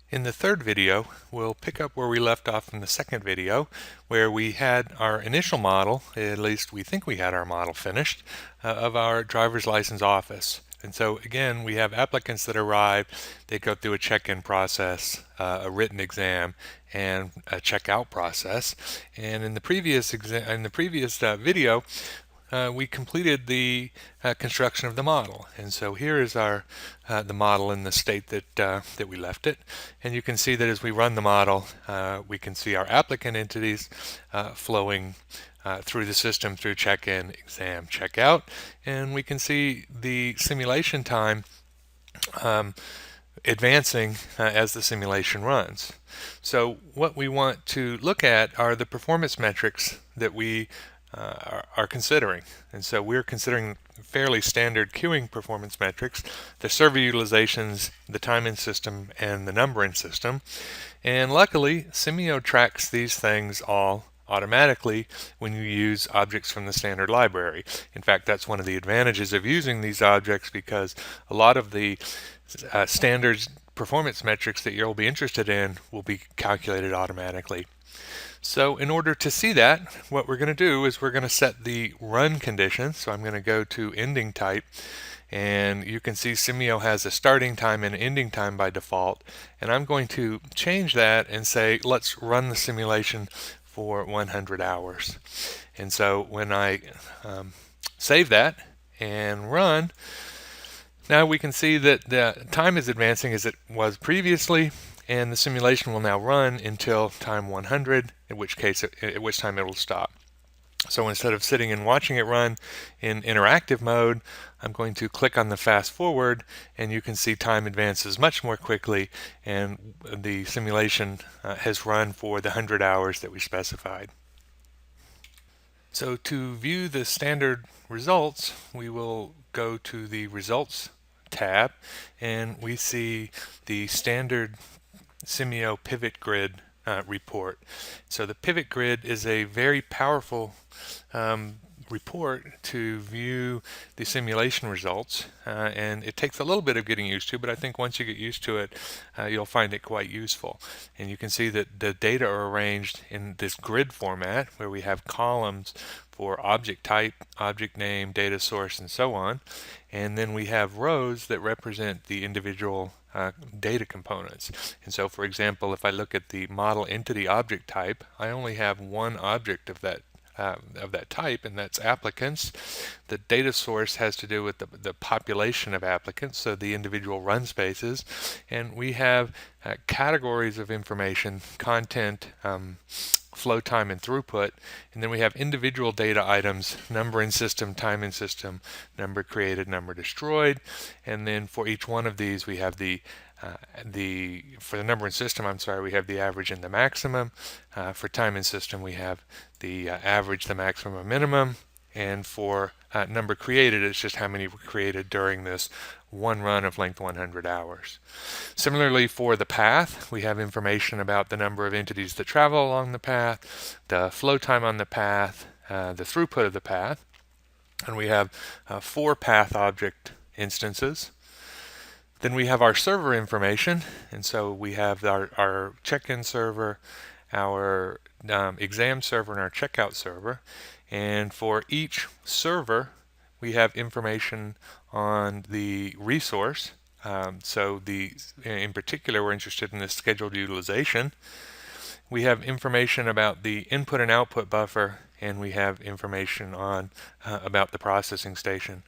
In the third video, we'll pick up where we left off in the second video, where we had our initial model, at least we think we had our model finished, of our driver's license office. And so again, we have applicants that arrive, they go through a check-in process, a written exam, and a check-out process. And in the previous video, we completed the construction of the model, and so here is our the model in the state that we left it. And you can see that as we run the model, we can see our applicant entities flowing through the system through check-in, exam, check-out, and we can see the simulation time advancing as the simulation runs. So what we want to look at are the performance metrics that we are considering. And so we're considering fairly standard queuing performance metrics, the server utilizations, the time in system, and the number in system. And luckily, Simio tracks these things all automatically when you use objects from the standard library. In fact, that's one of the advantages of using these objects, because a lot of the standard performance metrics that you'll be interested in will be calculated automatically. So in order to see that, what we're going to do is we're going to set the run condition. So I'm going to go to ending type, and you can see Simio has a starting time and ending time by default, and I'm going to change that and say let's run the simulation for 100 hours. And so when I save that and run, now we can see that the time is advancing as it was previously, and the simulation will now run until time 100, at which time it will stop. So instead of sitting and watching it run in interactive mode, I'm going to click on the fast forward, and you can see time advances much more quickly, and the simulation has run for the 100 hours that we specified. So to view the standard results, we will go to the Results tab, and we see the standard Simio pivot grid report. So the pivot grid is a very powerful report to view the simulation results, and it takes a little bit of getting used to, but I think once you get used to it, you'll find it quite useful. And you can see that the data are arranged in this grid format, where we have columns for object type, object name, data source, and so on. And then we have rows that represent the individual data components. And so, for example, if I look at the model entity object type, I only have one object of that type, and that's applicants. The data source has to do with the population of applicants, so the individual run spaces. And we have categories of information: content, flow time, and throughput. And then we have individual data items: number in system, time in system, number created, number destroyed. And then for each one of these, we have for the number in system, we have the average and the maximum. For time in system, we have the average, the maximum, minimum. And for number created, it's just how many were created during this one run of length 100 hours. Similarly, for the path, we have information about the number of entities that travel along the path, the flow time on the path, the throughput of the path. And we have 4 path object instances. Then we have our server information, and so we have our check-in server, our exam server, and our checkout server. And for each server, we have information on the resource. In particular, we're interested in the scheduled utilization. We have information about the input and output buffer, and we have information on about the processing station.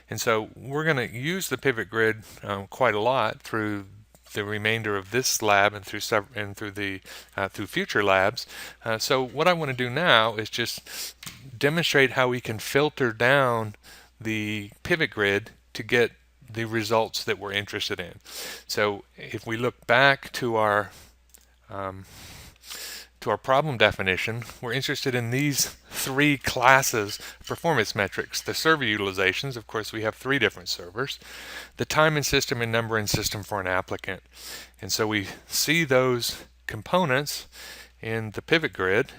And so we're going to use the pivot grid quite a lot through the remainder of this lab and through future labs. So what I want to do now is just demonstrate how we can filter down the pivot grid to get the results that we're interested in. So if we look back to our problem definition, we're interested in these 3 classes of performance metrics: the server utilizations. Of course, we have 3 different servers; the time in system and number in system for an applicant. And so we see those components in the pivot grid.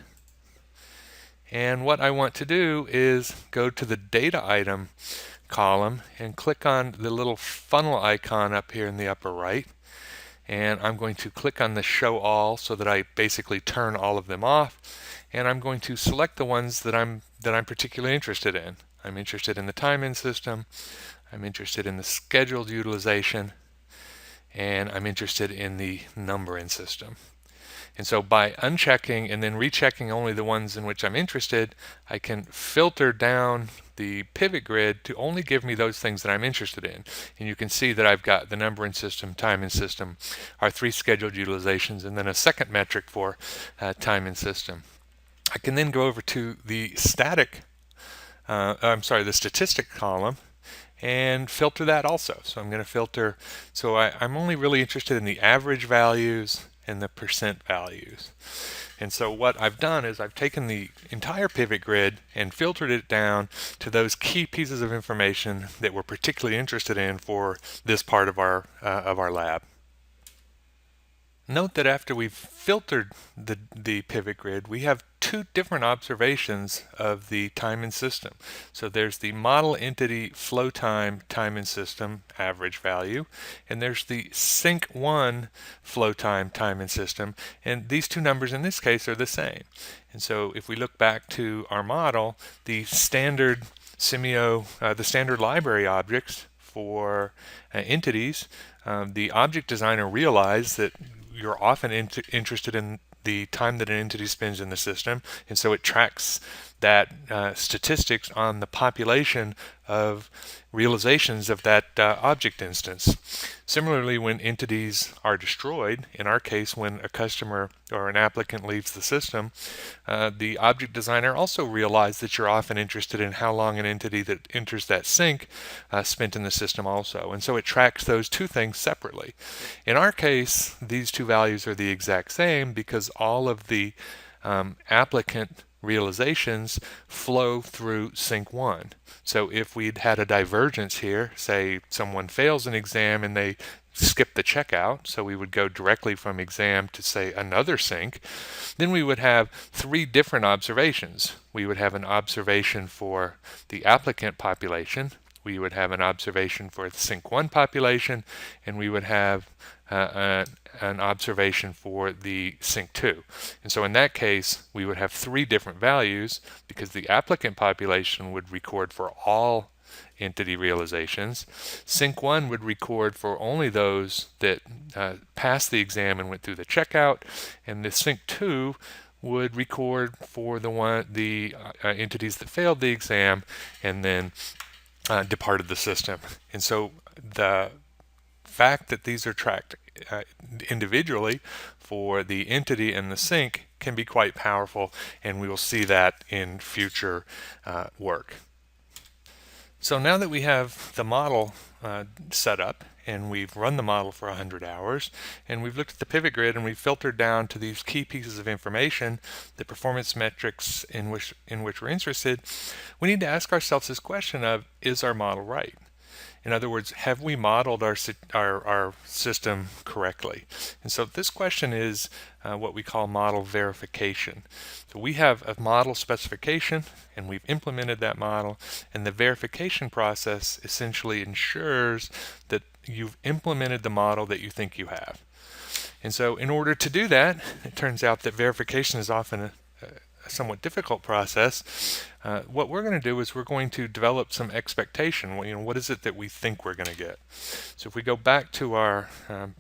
And what I want to do is go to the data item column and click on the little funnel icon up here in the upper right. and I'm going to click on the Show All so that I basically turn all of them off, and I'm going to select the ones that I'm particularly interested in. I'm interested in the time-in system, I'm interested in the scheduled utilization, and I'm interested in the number-in system. And so by unchecking and then rechecking only the ones in which I'm interested, I can filter down the pivot grid to only give me those things that I'm interested in. And you can see that I've got the number in system, time in system, our 3 scheduled utilizations, and then a second metric for time in system. I can then go over to the the statistic column and filter that also. So I'm going to filter, so I'm only really interested in the average values and the percent values. And so what I've done is I've taken the entire pivot grid and filtered it down to those key pieces of information that we're particularly interested in for this part of our lab. Note that after we've filtered the pivot grid, we have 2 different observations of the time in system. So there's the model entity flow time in system average value, and there's the sync 1 flow time in system, and these 2 numbers in this case are the same. And so if we look back to our model, the standard the standard library objects for entities, the object designer realized that you're often interested in the time that an entity spends in the system, and so it tracks that statistics on the population of realizations of that object instance. Similarly, when entities are destroyed, in our case when a customer or an applicant leaves the system, the object designer also realized that you're often interested in how long an entity that enters that sync spent in the system also, and so it tracks those 2 things separately. In our case, these 2 values are the exact same because all of the applicant realizations flow through sync 1. So if we'd had a divergence here, say someone fails an exam and they skip the checkout, so we would go directly from exam to say another sync, then we would have 3 different observations. We would have an observation for the applicant population, we would have an observation for the sync 1 population, and we would have an observation for the sync 2. And so in that case, we would have 3 different values because the applicant population would record for all entity realizations. Sync 1 would record for only those that passed the exam and went through the checkout, and the sync 2 would record for the entities that failed the exam and then departed the system. And so the fact that these are tracked individually for the entity and the sync can be quite powerful, and we will see that in future work. So now that we have the model set up and we've run the model for 100 hours and we've looked at the pivot grid and we've filtered down to these key pieces of information, the performance metrics in which we're interested, we need to ask ourselves this question of, is our model right? In other words, have we modeled our system correctly? And so this question is what we call model verification. So we have a model specification and we've implemented that model, and the verification process essentially ensures that you've implemented the model that you think you have. And so in order to do that, it turns out that verification is often a somewhat difficult process. What we're going to do is we're going to develop some expectation. What is it that we think we're going to get? So if we go back to our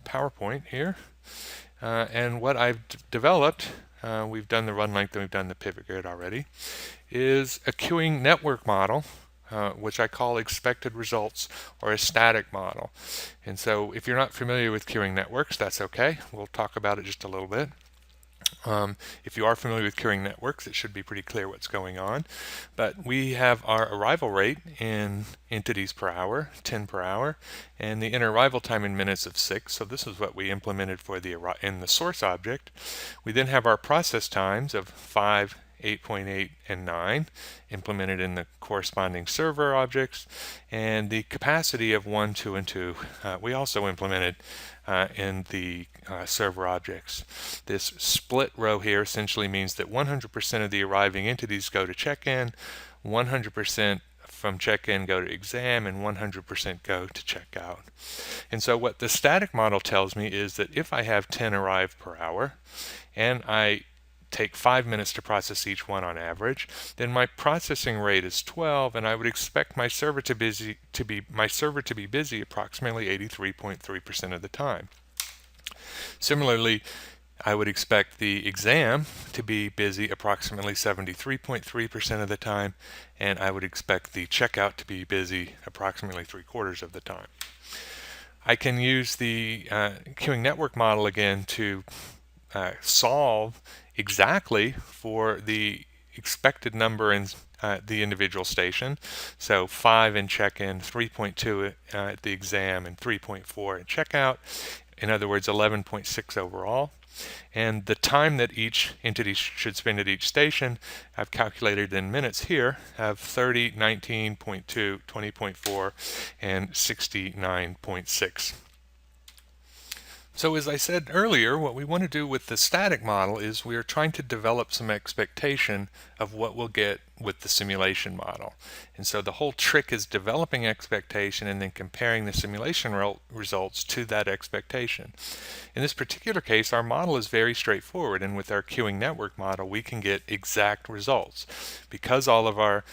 PowerPoint here, and what I've developed, we've done the run length and we've done the pivot grid already, is a queuing network model, which I call expected results, or a static model. And so if you're not familiar with queuing networks, that's okay. We'll talk about it just a little bit. If you are familiar with queuing networks, it should be pretty clear what's going on. But we have our arrival rate in entities per hour, 10 per hour, and the inner arrival time in minutes of 6. So this is what we implemented for in the source object. We then have our process times of 5, 8.8, and 9 implemented in the corresponding server objects, and the capacity of 1, 2, and 2 we also implemented in the server objects. This split row here essentially means that 100% of the arriving entities go to check-in, 100% from check-in go to exam, and 100% go to checkout. And so what the static model tells me is that if I have 10 arrive per hour, and I take 5 minutes to process each one on average, then my processing rate is 12, and I would expect my server to be busy approximately 83.3% of the time. Similarly, I would expect the exam to be busy approximately 73.3% of the time, and I would expect the checkout to be busy approximately 3/4 of the time. I can use the queuing network model again to solve exactly for the expected number in the individual station. So 5 in check-in, 3.2 at the exam, and 3.4 at checkout. In other words, 11.6 overall. And the time that each entity should spend at each station, I've calculated in minutes here, have 30, 19.2, 20.4, and 69.6. So as I said earlier, what we want to do with the static model is we are trying to develop some expectation of what we'll get with the simulation model. And so the whole trick is developing expectation and then comparing the simulation results to that expectation. In this particular case, our model is very straightforward, and with our queuing network model, we can get exact results. Because all of our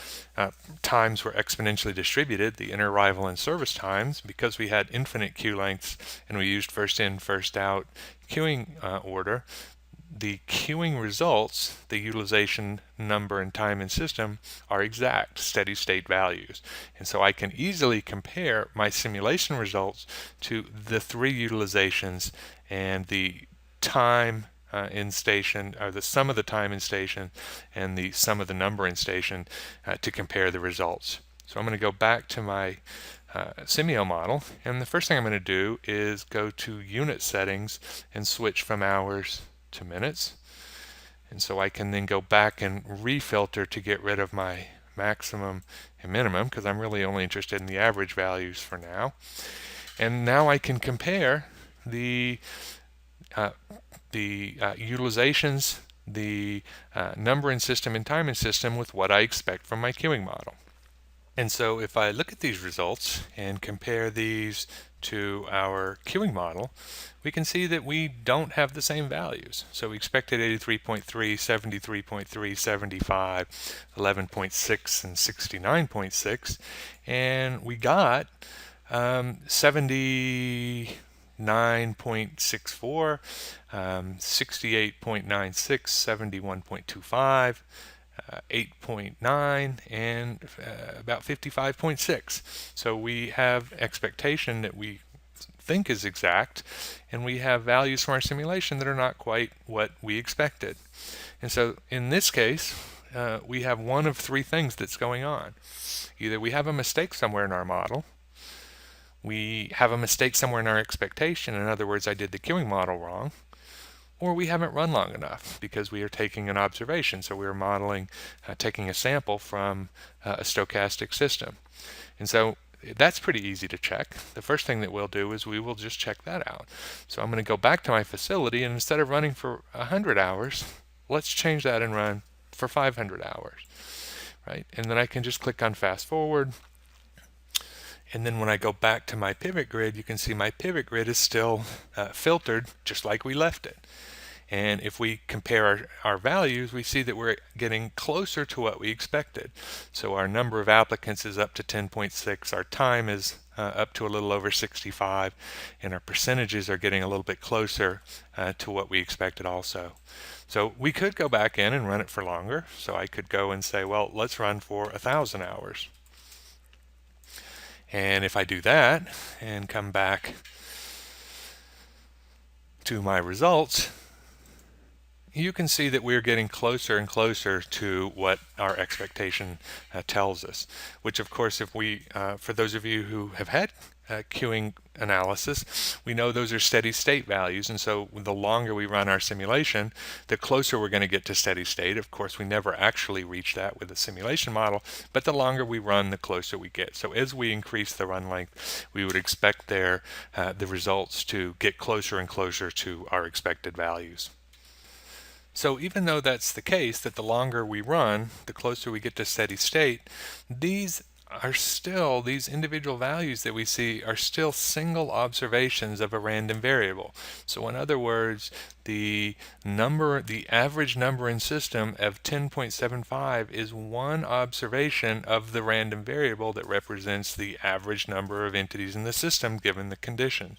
times were exponentially distributed, the inter-arrival and service times, because we had infinite queue lengths and we used first in, first out queuing order, the queuing results, the utilization number and time and system, are exact steady state values. And so I can easily compare my simulation results to the 3 utilizations and the time in station, or the sum of the time in station and the sum of the number in station to compare the results. So I'm going to go back to my Simio model, and the first thing I'm going to do is go to unit settings and switch from hours to minutes. And so I can then go back and refilter to get rid of my maximum and minimum, because I'm really only interested in the average values for now. And now I can compare the utilizations, the number in system and time in system with what I expect from my queuing model. And so if I look at these results and compare these to our queuing model, we can see that we don't have the same values. So we expected 83.3, 73.3, 75, 11.6, and 69.6, and we got 79.64, 68.96, 71.25, 8.9, and about 55.6. So we have expectation that we think is exact, and we have values from our simulation that are not quite what we expected. And so in this case, we have one of 3 things that's going on. Either we have a mistake somewhere in our model, we have a mistake somewhere in our expectation, in other words, I did the queuing model wrong, or we haven't run long enough because we are taking an observation. So we are modeling, taking a sample from a stochastic system. And so that's pretty easy to check. The first thing that we'll do is we will just check that out. So I'm going to go back to my facility, and instead of running for 100 hours, let's change that and run for 500 hours, right? And then I can just click on fast forward. And then when I go back to my pivot grid, you can see my pivot grid is still filtered just like we left it. And if we compare our values, we see that we're getting closer to what we expected. So our number of applicants is up to 10.6, our time is up to a little over 65, and our percentages are getting a little bit closer to what we expected also. So we could go back in and run it for longer. So I could go and say, well, let's run for 1,000 hours. And if I do that and come back to my results, you can see that we're getting closer and closer to what our expectation tells us, which of course, if we, for those of you who have had queuing analysis, we know those are steady state values, and so the longer we run our simulation, the closer we're going to get to steady state. Of course, we never actually reach that with a simulation model, but the longer we run, the closer we get. So as we increase the run length, we would expect the results to get closer and closer to our expected values. So even though that's the case, that the longer we run, the closer we get to steady state, these are still, these individual values that we see are still single observations of a random variable. So in other words, the average number in system of 10.75 is one observation of the random variable that represents the average number of entities in the system given the condition.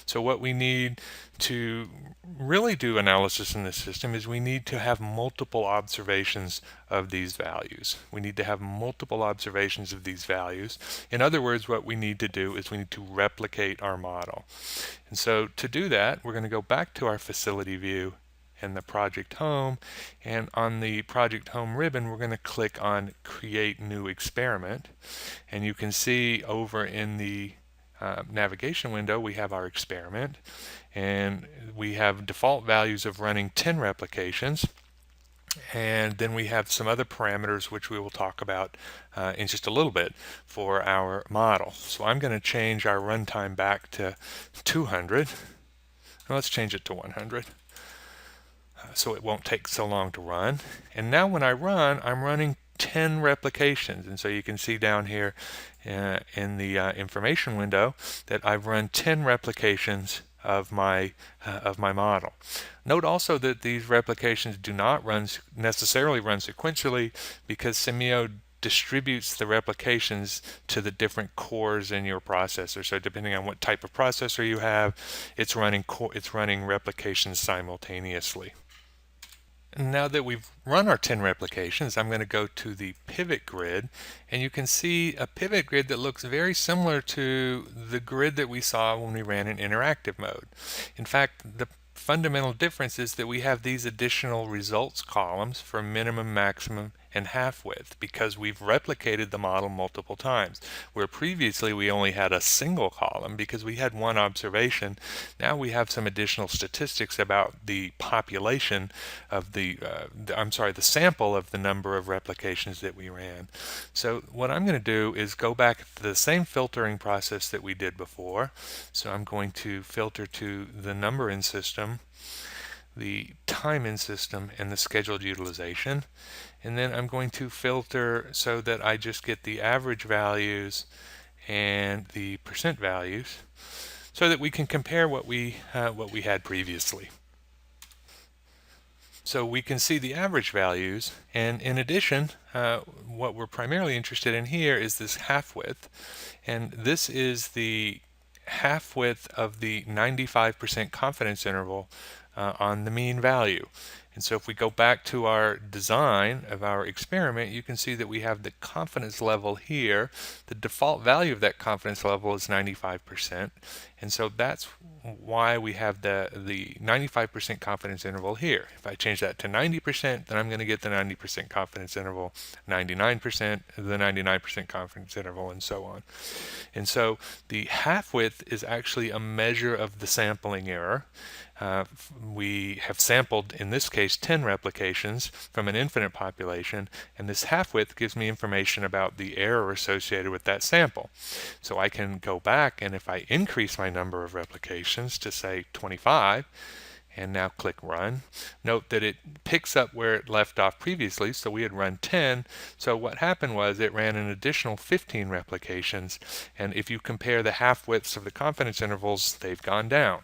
So what we need to really do analysis in this system is we need to have multiple observations of these values. We need to have multiple observations of these values. In other words, what we need to do is we need to replicate our model. And so to do that, we're going to go back to our facility view and the project home, and on the project home ribbon we're going to click on create new experiment, and you can see over in the navigation window we have our experiment, and we have default values of running 10 replications, and then we have some other parameters which we will talk about in just a little bit for our model. So I'm going to change our runtime back to 200. Now let's change it to 100 so it won't take so long to run. And now when I run, I'm running 10 replications, and so you can see down here in the information window that I've run 10 replications of my model. Note also that these replications do not necessarily run sequentially, because Simio distributes the replications to the different cores in your processor. So depending on what type of processor you have, it's running replications simultaneously. Now that we've run our 10 replications, I'm going to go to the pivot grid, and you can see a pivot grid that looks very similar to the grid that we saw when we ran in interactive mode. In fact, the fundamental difference is that we have these additional results columns for minimum, maximum, and half width, because we've replicated the model multiple times, where previously we only had a single column because we had one observation. Now we have some additional statistics about the population of the sample of the number of replications that we ran. So what I'm going to do is go back to the same filtering process that we did before. So I'm going to filter to the number in system, the time in system, and the scheduled utilization. And then I'm going to filter so that I just get the average values and the percent values, so that we can compare what we had previously. So we can see the average values, and in addition, what we're primarily interested in here is this half width, and this is the half width of the 95% confidence interval on the mean value. And so if we go back to our design of our experiment, you can see that we have the confidence level here. The default value of that confidence level is 95%. And so that's why we have the 95% confidence interval here. If I change that to 90%, then I'm going to get the 90% confidence interval, 99%, the 99% confidence interval, and so on. And so the half width is actually a measure of the sampling error. We have sampled, in this case, 10 replications from an infinite population, and this half width gives me information about the error associated with that sample. So I can go back, and if I increase my number of replications to, say, 25, and now click run, note that it picks up where it left off previously. So we had run 10, so what happened was it ran an additional 15 replications, and if you compare the half widths of the confidence intervals, they've gone down.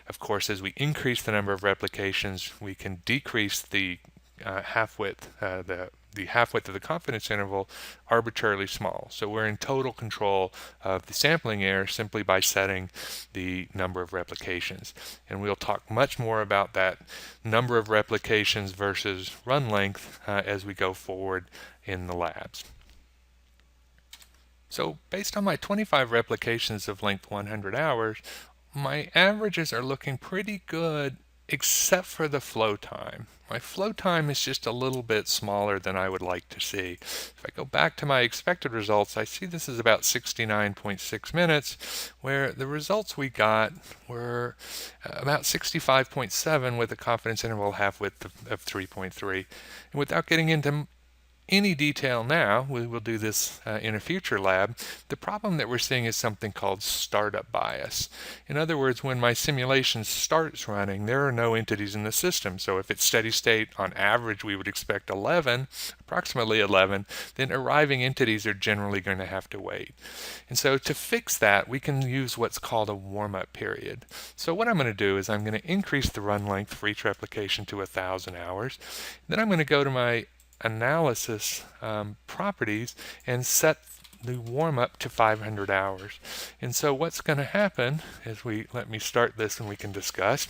Of course, as we increase the number of replications, we can decrease the half width, the half width of the confidence interval arbitrarily small. So we're in total control of the sampling error simply by setting the number of replications. And we'll talk much more about that number of replications versus run length as we go forward in the labs. So based on my 25 replications of length 100 hours, my averages are looking pretty good, except for the flow time. My flow time is just a little bit smaller than I would like to see. If I go back to my expected results, I see this is about 69.6 minutes, where the results we got were about 65.7 with a confidence interval half width of 3.3. And without getting into any detail now. We will do this in a future lab. The problem that we're seeing is something called startup bias. In other words, when my simulation starts running, there are no entities in the system. So if it's steady state, on average we would expect 11, approximately 11, then arriving entities are generally going to have to wait. And so to fix that, we can use what's called a warm-up period. So what I'm going to do is I'm going to increase the run length for each replication to 1,000 hours. Then I'm going to go to my analysis properties and set the warm-up to 500 hours. And so what's going to happen is let me start this and we can discuss.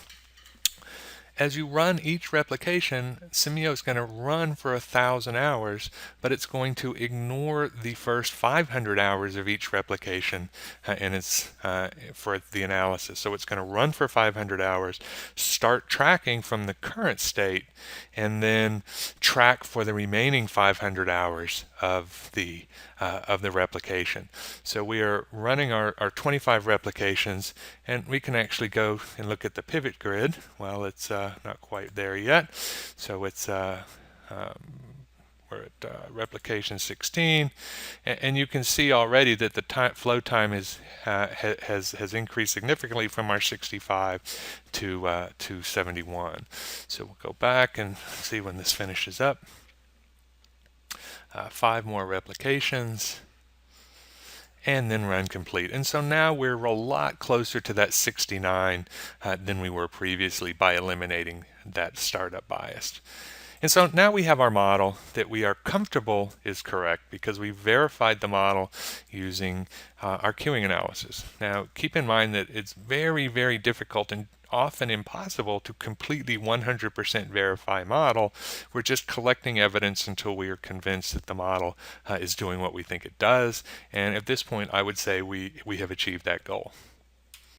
As you run each replication, Simio is going to run for 1,000 hours, but it's going to ignore the first 500 hours of each replication and it's for the analysis. So it's going to run for 500 hours, start tracking from the current state, and then track for the remaining 500 hours of the replication. So we are running our 25 replications, and we can actually go and look at the pivot grid. Well, it's not quite there yet. So it's we're at replication 16, and you can see already that the flow time has increased significantly from our 65 to 71. So we'll go back and see when this finishes up. 5 more replications, and then run complete. And so now we're a lot closer to that 69 than we were previously by eliminating that startup bias. And so now we have our model that we are comfortable is correct because we verified the model using our queuing analysis. Now keep in mind that it's very, very difficult and often impossible to completely 100% verify a model. We're just collecting evidence until we are convinced that the model is doing what we think it does. And at this point, I would say we have achieved that goal.